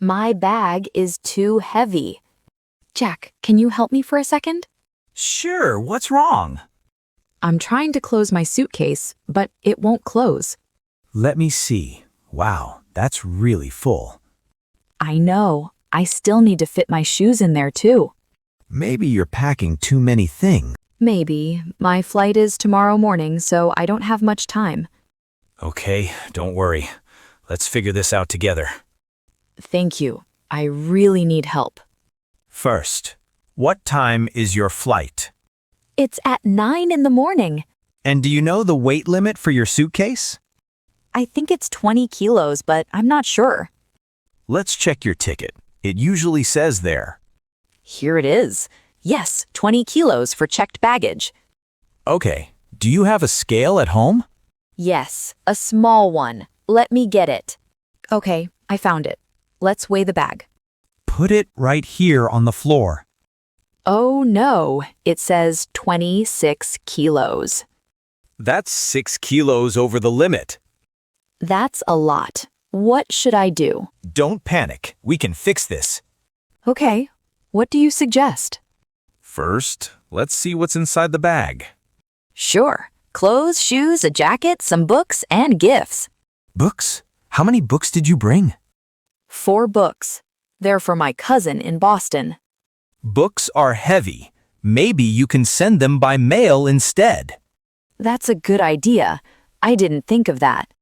My bag is too heavy. Jack, can you help me for a second? Sure, what's wrong? I'm trying to close my suitcase, but it won't close. Let me see. Wow, that's really full. I know. I still need to fit my shoes in there too. Maybe you're packing too many things. Maybe. My flight is tomorrow morning, so I don't have much time. Okay, don't worry. Let's figure this out together. Thank you. I really need help. First, what time is your flight? It's at 9 in the morning. And do you know the weight limit for your suitcase? I think it's 20 kilos, but I'm not sure. Let's check your ticket. It usually says there. Here it is. Yes, 20 kilos for checked baggage. Okay, do you have a scale at home? Yes, a small one. Let me get it. Okay, I found it. Let's weigh the bag. Put it right here on the floor. Oh no, it says 26 kilos. That's 6 kilos over the limit. That's a lot. What should I do? Don't panic. We can fix this. Okay, what do you suggest? First, let's see what's inside the bag. Sure. Clothes, shoes, a jacket, some books, and gifts. Books? How many books did you bring? 4 books. They're for my cousin in Boston. Books are heavy. Maybe you can send them by mail instead. That's a good idea. I didn't think of that.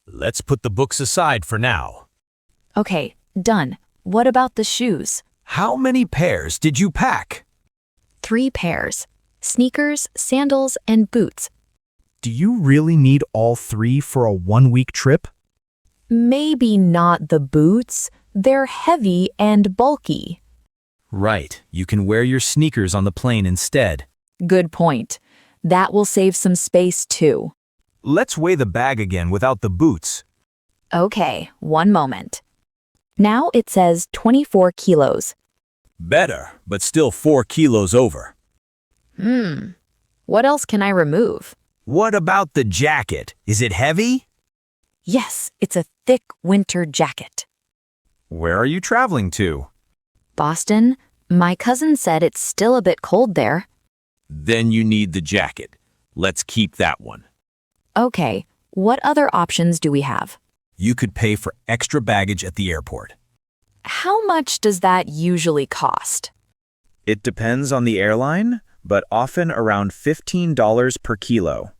Let's put the books aside for now. Okay, done. What about the shoes? How many pairs did you pack? 3 pairs. Sneakers, sandals, and boots. Do you really need all 3 for a 1-week trip? Maybe not the boots. They're heavy and bulky. Right. You can wear your sneakers on the plane instead. Good point. That will save some space too. Let's weigh the bag again without the boots. Okay, one moment. Now it says 24 kilos. Better, but still 4 kilos over. What else can I remove? What about the jacket? Is it heavy? Yes, it's a thick winter jacket. Where are you traveling to? Boston? My cousin said it's still a bit cold there. Then you need the jacket. Let's keep that one. Okay, what other options do we have? You could pay for extra baggage at the airport. How much does that usually cost? It depends on the airline, but often around $15 per kilo.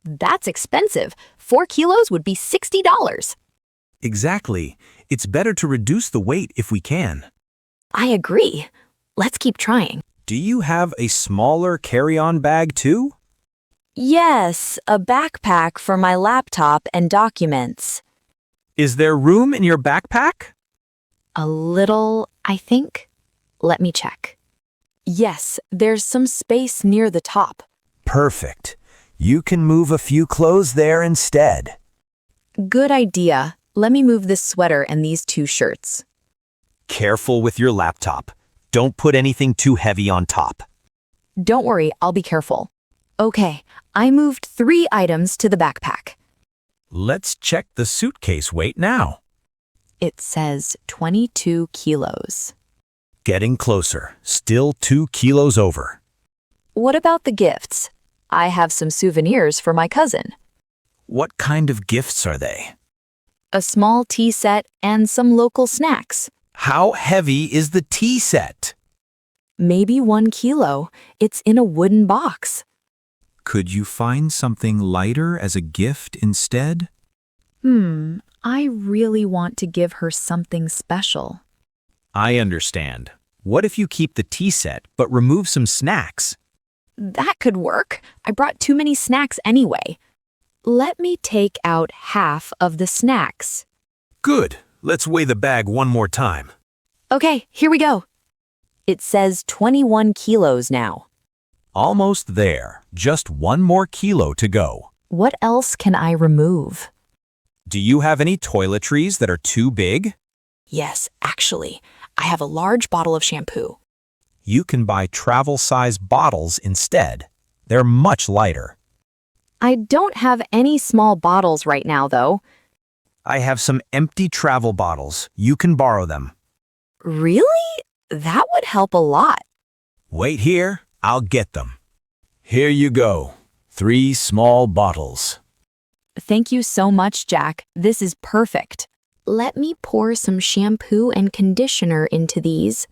That's expensive. 4 kilos would be $60. Exactly. It's better to reduce the weight if we can. I agree. Let's keep trying. Do you have a smaller carry-on bag too? Yes, a backpack for my laptop and documents. Is there room in your backpack? A little, I think. Let me check. Yes, there's some space near the top. Perfect. You can move a few clothes there instead. Good idea. Let me move this sweater and these 2 shirts. Careful with your laptop. Don't put anything too heavy on top. Don't worry, I'll be careful. Okay, I moved 3 items to the backpack. Let's check the suitcase weight now. It says 22 kilos. Getting closer. Still 2 kilos over. What about the gifts? I have some souvenirs for my cousin. What kind of gifts are they? A small tea set and some local snacks. How heavy is the tea set? Maybe 1 kilo. It's in a wooden box. Could you find something lighter as a gift instead? I really want to give her something special. I understand. What if you keep the tea set but remove some snacks? That could work. I brought too many snacks anyway. Let me take out half of the snacks. Good. Let's weigh the bag one more time. Okay, here we go. It says 21 kilos now. Almost there. Just 1 more kilo to go. What else can I remove? Do you have any toiletries that are too big? Yes, actually, I have a large bottle of shampoo. You can buy travel-size bottles instead. They're much lighter. I don't have any small bottles right now, though. I have some empty travel bottles. You can borrow them. Really? That would help a lot. Wait here, I'll get them. Here you go. 3 small bottles. Thank you so much, Jack. This is perfect. Let me pour some shampoo and conditioner into these.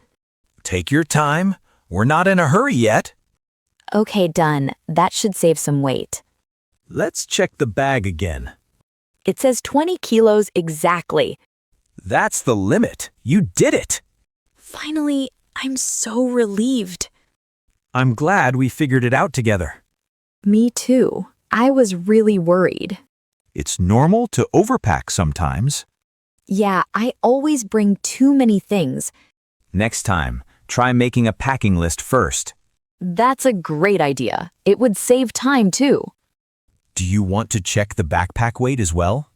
Take your time. We're not in a hurry yet. Okay, done. That should save some weight. Let's check the bag again. It says 20 kilos exactly. That's the limit. You did it. Finally, I'm so relieved. I'm glad we figured it out together. Me too. I was really worried. It's normal to overpack sometimes. Yeah, I always bring too many things. Next time, try making a packing list first. That's a great idea. It would save time too. Do you want to check the backpack weight as well?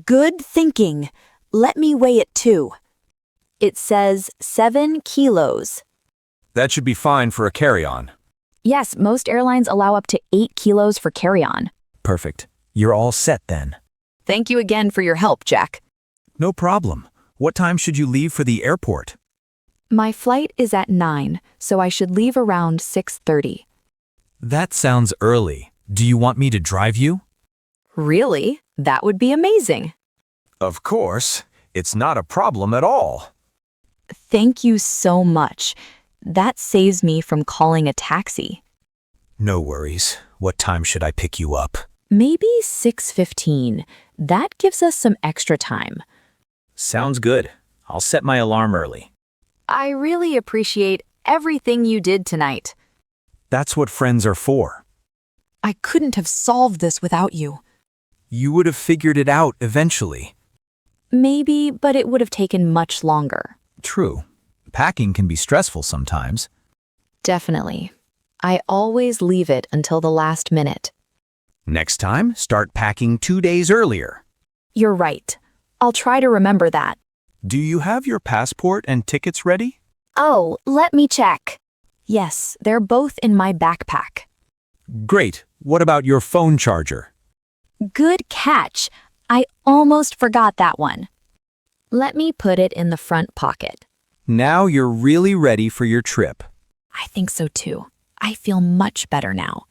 Good thinking. Let me weigh it too. It says 7 kilos. That should be fine for a carry-on. Yes, most airlines allow up to 8 kilos for carry-on. Perfect. You're all set then. Thank you again for your help, Jack. No problem. What time should you leave for the airport? My flight is at 9, so I should leave around 6:30. That sounds early. Do you want me to drive you? Really? That would be amazing. Of course. It's not a problem at all. Thank you so much. That saves me from calling a taxi. No worries. What time should I pick you up? Maybe 6:15. That gives us some extra time. Sounds good. I'll set my alarm early. I really appreciate everything you did tonight. That's what friends are for. I couldn't have solved this without you. You would have figured it out eventually. Maybe, but it would have taken much longer. True. Packing can be stressful sometimes. Definitely. I always leave it until the last minute. Next time, start packing 2 days earlier. You're right. I'll try to remember that. Do you have your passport and tickets ready? Oh, let me check. Yes, they're both in my backpack. Great. What about your phone charger? Good catch. I almost forgot that one. Let me put it in the front pocket. Now you're really ready for your trip. I think so too. I feel much better now.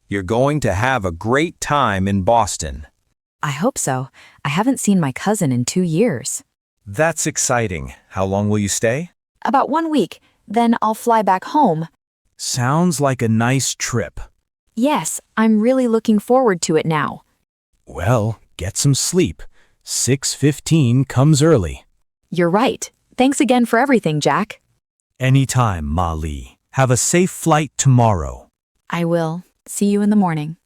You're going to have a great time in Boston. I hope so. I haven't seen my cousin in 2 years. That's exciting. How long will you stay? About 1 week. Then I'll fly back home. Sounds like a nice trip. Yes, I'm really looking forward to it now. Well, get some sleep. 6:15 comes early. You're right. Thanks again for everything, Jack. Anytime, Ma Li. Have a safe flight tomorrow. I will. See you in the morning.